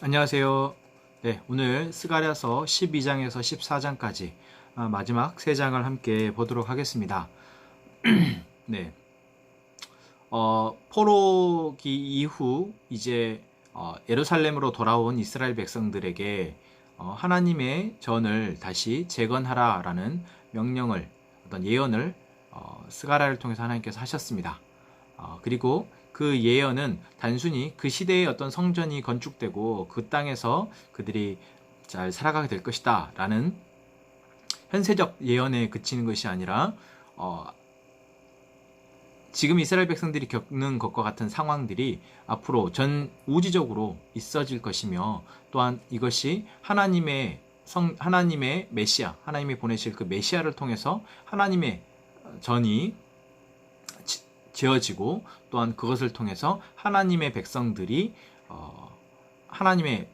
안녕하세요. 네, 오늘 스가랴서 12장에서 14장까지 마지막 3장을 함께 보도록 하겠습니다. 네, 포로기 이후 이제 예루살렘으로 돌아온 이스라엘 백성들에게 하나님의 전을 다시 재건하라라는 명령을, 어떤 예언을 스가랴를 통해서 하나님께서 하셨습니다. 그리고 그 예언은 단순히 그 시대의 어떤 성전이 건축되고 그 땅에서 그들이 잘 살아가게 될 것이다 라는 현세적 예언에 그치는 것이 아니라 지금 이스라엘 백성들이 겪는 것과 같은 상황들이 앞으로 전 우주적으로 있어질 것이며, 또한 이것이 하나님의 메시아, 하나님이 보내실 그 메시아를 통해서 하나님의 전이 지어지고, 또한 그것을 통해서 하나님의 백성들이 하나님의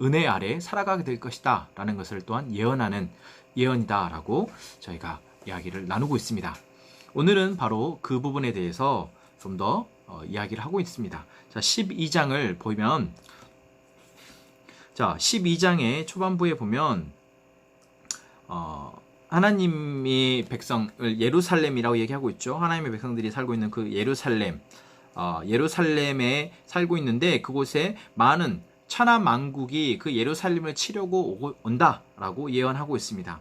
은혜 아래 살아가게 될 것이다 라는 것을 또한 예언하는 예언이다 라고 저희가 이야기를 나누고 있습니다. 오늘은 바로 그 부분에 대해서 좀 더 이야기를 하고 있습니다. 자, 12장을 보면, 자, 12장의 초반부에 보면 하나님이 백성을 예루살렘이라고 얘기하고 있죠. 하나님의 백성들이 살고 있는 그 예루살렘에 살고 있는데, 그곳에 많은 천하 만국이 그 예루살렘을 치려고 온다라고 예언하고 있습니다.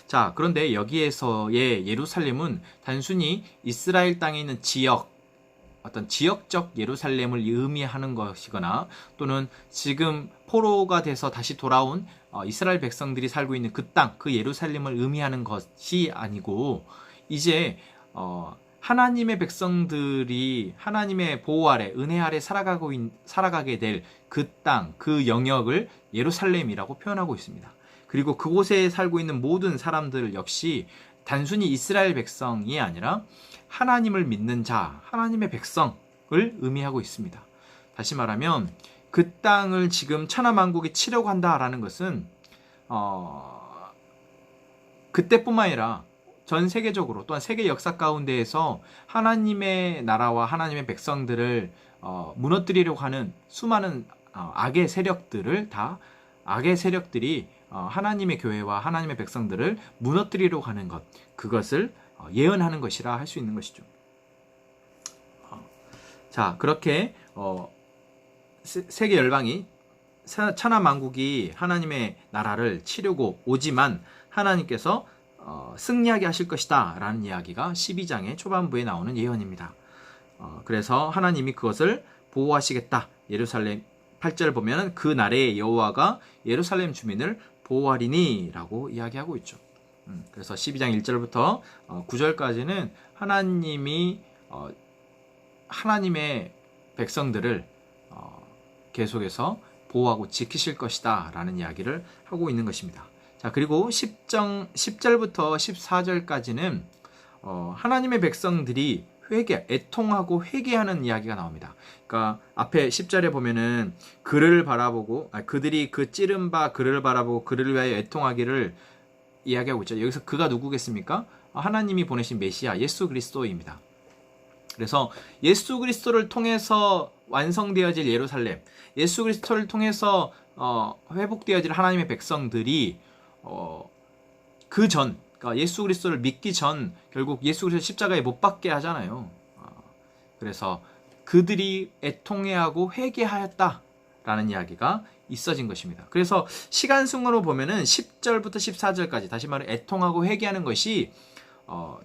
자, 그런데 여기에서의 예루살렘은 단순히 이스라엘 땅에 있는 어떤 지역적 예루살렘을 의미하는 것이거나, 또는 지금 포로가 돼서 다시 돌아온 이스라엘 백성들이 살고 있는 그 땅, 그 예루살렘을 의미하는 것이 아니고, 이제 하나님의 백성들이 하나님의 보호 아래, 은혜 아래 살아가게 될 그 땅, 그 영역을 예루살렘이라고 표현하고 있습니다. 그리고 그곳에 살고 있는 모든 사람들 역시 단순히 이스라엘 백성이 아니라 하나님을 믿는 자, 하나님의 백성을 의미하고 있습니다. 다시 말하면 그 땅을 지금 천하만국이 치려고 한다라는 것은 그때뿐만 아니라 전 세계적으로, 또한 세계 역사 가운데에서 하나님의 나라와 하나님의 백성들을 무너뜨리려고 하는 수많은 악의 세력들이 하나님의 교회와 하나님의 백성들을 무너뜨리려고 하는 것, 그것을 예언하는 것이라 할 수 있는 것이죠. 자, 그렇게 세계 열방이, 천하 만국이 하나님의 나라를 치려고 오지만 하나님께서 승리하게 하실 것이다 라는 이야기가 12장의 초반부에 나오는 예언입니다. 그래서 하나님이 그것을 보호하시겠다. 예루살렘 8절 보면 그 날에 여호와가 예루살렘 주민을 보호하리니 라고 이야기하고 있죠. 그래서 12장 1절부터 9절까지는 하나님이 하나님의 백성들을 계속해서 보호하고 지키실 것이다 라는 이야기를 하고 있는 것입니다. 자, 그리고 10절부터 14절까지는 하나님의 백성들이 애통하고 회개하는 이야기가 나옵니다. 그러니까 앞에 10절에 보면은 그들이 그 찌른 바 그를 바라보고 그를 위하여 애통하기를 이야기하고 있죠. 여기서 그가 누구겠습니까? 하나님이 보내신 메시아 예수 그리스도입니다. 그래서 예수 그리스도를 통해서 완성되어질 예루살렘, 예수 그리스도를 통해서 회복되어질 하나님의 백성들이 그러니까 예수 그리스도를 믿기 전 결국 예수 그리스도 십자가에 못 박게 하잖아요. 그래서 그들이 애통해하고 회개하였다라는 이야기가 있어진 것입니다. 그래서 시간순으로 보면은 10절부터 14절까지, 다시 말해 애통하고 회개하는 것이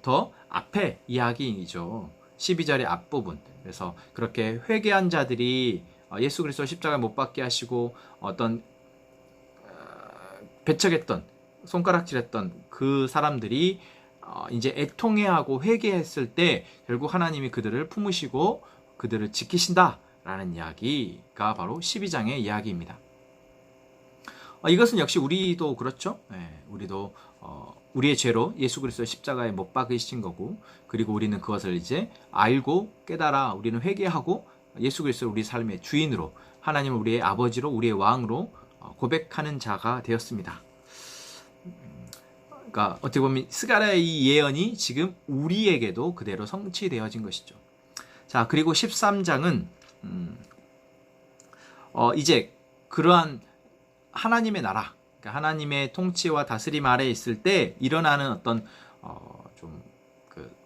더 앞에 이야기이죠. 12절의 앞부분. 그래서 그렇게 회개한 자들이 예수 그리스도 십자가에 못 박게 하시고 어떤 배척했던, 손가락질했던 그 사람들이 이제 애통해하고 회개했을 때 결국 하나님이 그들을 품으시고 그들을 지키신다라는 이야기가 바로 12장의 이야기입니다. 이것은 역시 우리도 그렇죠. 네, 우리도 우리의 죄로 예수 그리스도 십자가에 못 박으신 거고, 그리고 우리는 그것을 이제 알고 깨달아 우리는 회개하고 예수 그리스도를 우리 삶의 주인으로, 하나님을 우리의 아버지로, 우리의 왕으로 고백하는 자가 되었습니다. 그러니까 어떻게 보면 스가랴의 이 예언이 지금 우리에게도 그대로 성취되어진 것이죠. 자, 그리고 13장은 이제 그러한 하나님의 나라, 그러니까 하나님의 통치와 다스림 아래 있을 때 일어나는 어떤 좀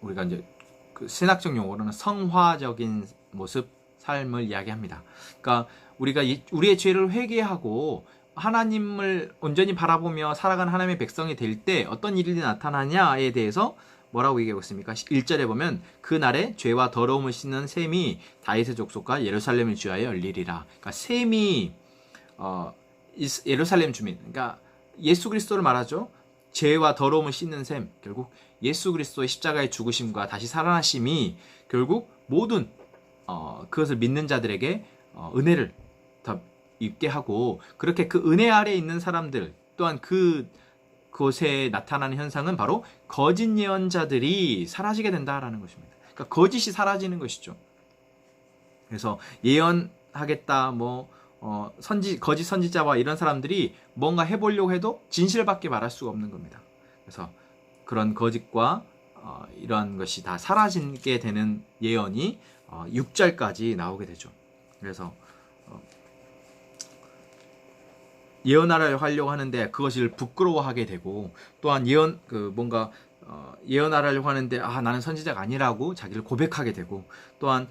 우리가 이제 그 신학적 용어로는 성화적인 모습, 삶을 이야기합니다. 그러니까 우리가 우리의 죄를 회개하고 하나님을 온전히 바라보며 살아가는 하나님의 백성이 될 때 어떤 일이 나타나냐에 대해서 뭐라고 얘기하고 있습니까? 1절에 보면 그날에 죄와 더러움을 씻는 셈이 다윗의 족속과 예루살렘을 주하여 열리리라. 그러니까 셈이 예루살렘 주민, 그러니까 예수 그리스도를 말하죠. 죄와 더러움을 씻는 셈, 결국 예수 그리스도의 십자가의 죽으심과 다시 살아나심이 결국 모든 그것을 믿는 자들에게 은혜를 더 입게 하고, 그렇게 그 은혜 아래 있는 사람들 또한 그곳에 나타나는 현상은 바로 거짓 예언자들이 사라지게 된다라는 것입니다. 그러니까 거짓이 사라지는 것이죠. 그래서 예언하겠다, 거짓 선지자와 이런 사람들이 뭔가 해보려고 해도 진실밖에 말할 수가 없는 겁니다. 그래서 그런 거짓과 이러한 것이 다 사라지게 되는 예언이 6절까지 나오게 되죠. 그래서 예언하려 하려고 하는데 그것을 부끄러워하게 되고, 또한 예언하려고 하는데 나는 선지자가 아니라고 자기를 고백하게 되고, 또한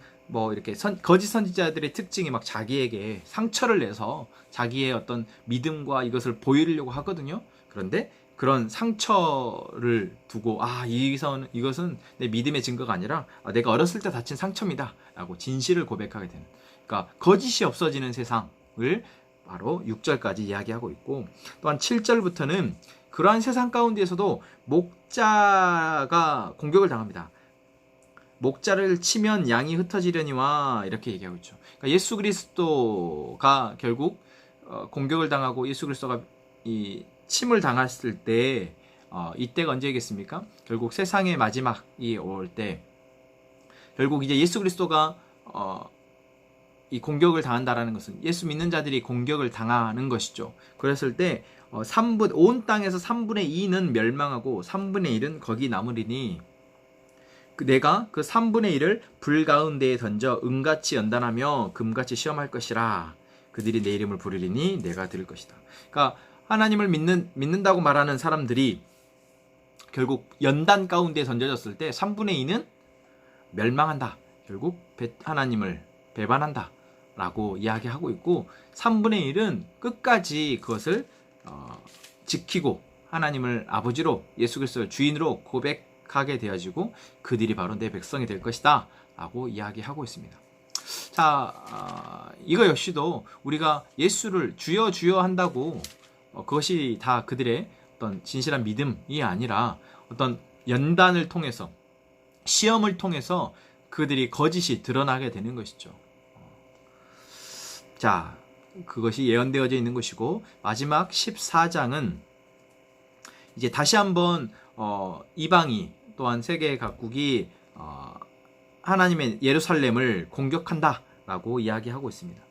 이렇게 거짓 선지자들의 특징이 막 자기에게 상처를 내서 자기의 어떤 믿음과 이것을 보이려고 하거든요. 그런데 그런 상처를 두고 이것은 내 믿음의 증거가 아니라 내가 어렸을 때 다친 상처입니다 라고 진실을 고백하게 되는, 그러니까 거짓이 없어지는 세상을 바로 6절까지 이야기하고 있고, 또한 7절부터는 그러한 세상 가운데에서도 목자가 공격을 당합니다. 목자를 치면 양이 흩어지려니와 이렇게 얘기하고 있죠. 그러니까 예수 그리스도가 결국 공격을 당하고 예수 그리스도가 이 침을 당했을 때 이때가 언제겠습니까? 결국 세상의 마지막이 올 때, 결국 이제 예수 그리스도가 이 공격을 당한다라는 것은 예수 믿는 자들이 공격을 당하는 것이죠. 그랬을 때 온 땅에서 3분의 2는 멸망하고 3분의 1은 거기 남으리니 내가 그 3분의 1을 불 가운데에 던져 은같이 연단하며 금같이 시험할 것이라. 그들이 내 이름을 부르리니 내가 들을 것이다. 그러니까 하나님을 믿는다고 말하는 사람들이 결국 연단 가운데 던져졌을 때 3분의 2는 멸망한다. 결국 하나님을 배반한다 라고 이야기하고 있고, 3분의 1은 끝까지 그것을 지키고 하나님을 아버지로, 예수 그리스도를 주인으로 고백하게 되어지고 그들이 바로 내 백성이 될 것이다 라고 이야기하고 있습니다. 자, 이거 역시도 우리가 예수를 주여 주여 한다고 그것이 다 그들의 어떤 진실한 믿음이 아니라 어떤 연단을 통해서, 시험을 통해서 그들이 거짓이 드러나게 되는 것이죠. 자, 그것이 예언되어져 있는 것이고, 마지막 14장은 이제 다시 한번 이방이 또한 세계 각국이 하나님의 예루살렘을 공격한다 라고 이야기하고 있습니다.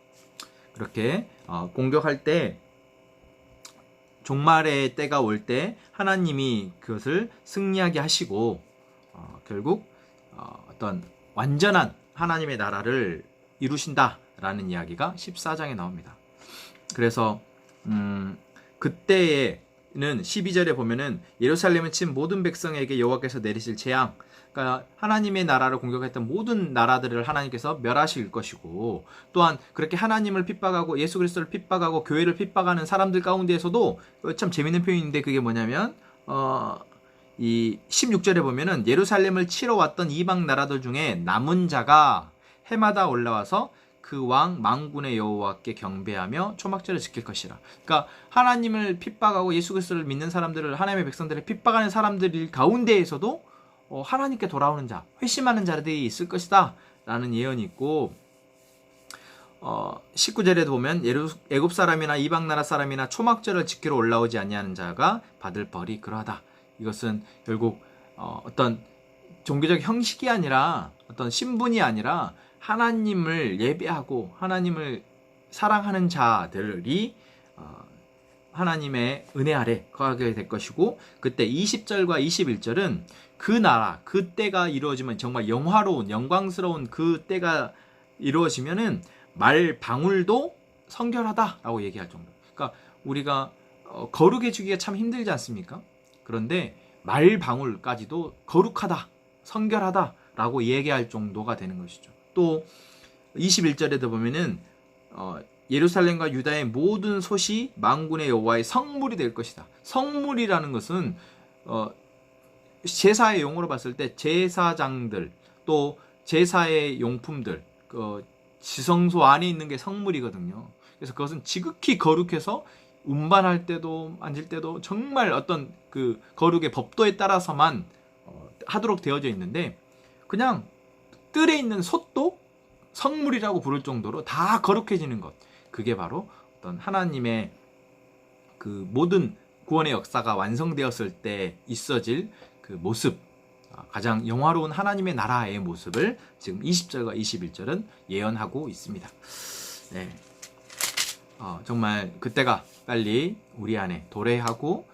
그렇게 공격할 때, 종말의 때가 올 때 하나님이 그것을 승리하게 하시고 결국 어떤 완전한 하나님의 나라를 이루신다 라는 이야기가 14장에 나옵니다. 그래서 그때에는 12절에 보면은 예루살렘을 친 모든 백성에게 여호와께서 내리실 재앙, 그러니까 하나님의 나라를 공격했던 모든 나라들을 하나님께서 멸하실 것이고, 또한 그렇게 하나님을 핍박하고 예수 그리스도를 핍박하고 교회를 핍박하는 사람들 가운데에서도 참 재밌는 표현인데, 그게 뭐냐면 이 16절에 보면은 예루살렘을 치러 왔던 이방 나라들 중에 남은 자가 해마다 올라와서 그 왕 만군의 여호와께 경배하며 초막절을 지킬 것이라. 그러니까 하나님을 핍박하고 예수 그리스도를 믿는 사람들을, 하나님의 백성들을 핍박하는 사람들 가운데에서도 하나님께 돌아오는 자, 회심하는 자들이 있을 것이다 라는 예언이 있고, 19절에도 보면 애굽 사람이나 이방 나라 사람이나 초막절을 지키러 올라오지 아니하는 자가 받을 벌이 그러하다. 이것은 결국 어떤 종교적 형식이 아니라, 어떤 신분이 아니라 하나님을 예배하고 하나님을 사랑하는 자들이 하나님의 은혜 아래 거하게 될 것이고, 그때 20절과 21절은 그 나라, 그 때가 이루어지면, 정말 영화로운 영광스러운 그 때가 이루어지면은 말 방울도 성결하다라고 얘기할 정도. 그러니까 우리가 거룩해지기가 참 힘들지 않습니까? 그런데 말 방울까지도 거룩하다, 성결하다라고 얘기할 정도가 되는 것이죠. 또 21절에도 보면은 예루살렘과 유다의 모든 솥이 만군의 여호와의 성물이 될 것이다. 성물이라는 것은 제사의 용어로 봤을 때 제사장들, 또 제사의 용품들, 지성소 안에 있는 게 성물이거든요. 그래서 그것은 지극히 거룩해서 운반할 때도 앉을 때도 정말 어떤 그 거룩의 법도에 따라서만 하도록 되어져 있는데, 그냥 뜰에 있는 솥도 성물이라고 부를 정도로 다 거룩해지는 것, 그게 바로 어떤 하나님의 그 모든 구원의 역사가 완성되었을 때 있어질 그 모습, 가장 영화로운 하나님의 나라의 모습을 지금 20절과 21절은 예언하고 있습니다. 네. 정말 그때가 빨리 우리 안에 도래하고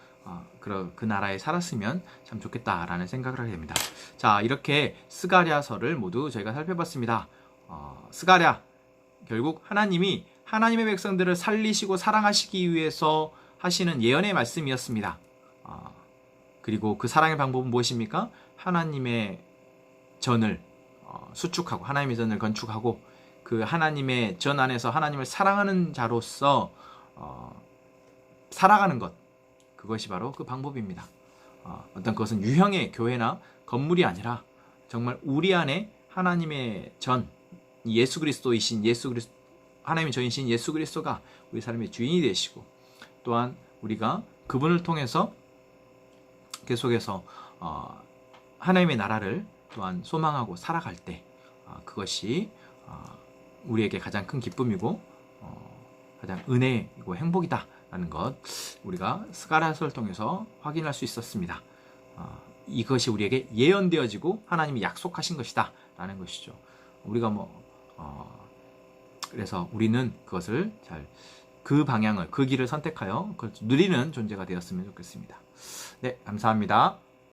그 나라에 살았으면 참 좋겠다라는 생각을 하게 됩니다. 자, 이렇게 스가랴서를 모두 저희가 살펴봤습니다. 스가랴, 결국 하나님이 하나님의 백성들을 살리시고 사랑하시기 위해서 하시는 예언의 말씀이었습니다. 그리고 그 사랑의 방법은 무엇입니까? 하나님의 전을 수축하고 하나님의 전을 건축하고 그 하나님의 전 안에서 하나님을 사랑하는 자로서 살아가는 것, 그것이 바로 그 방법입니다. 어떤 그것은 유형의 교회나 건물이 아니라 정말 우리 안에 하나님의 전, 예수 그리스도이신 하나님의 전이신 예수 그리스도가 우리 삶의 주인이 되시고, 또한 우리가 그분을 통해서 계속해서 하나님의 나라를 또한 소망하고 살아갈 때 그것이 우리에게 가장 큰 기쁨이고 가장 은혜이고 행복이다라는 것, 우리가 스가랴서를 통해서 확인할 수 있었습니다. 이것이 우리에게 예언되어지고 하나님이 약속하신 것이다 라는 것이죠. 우리가 그래서 우리는 그것을 그 방향을, 그 길을 선택하여 그걸 누리는 존재가 되었으면 좋겠습니다. 네, 감사합니다.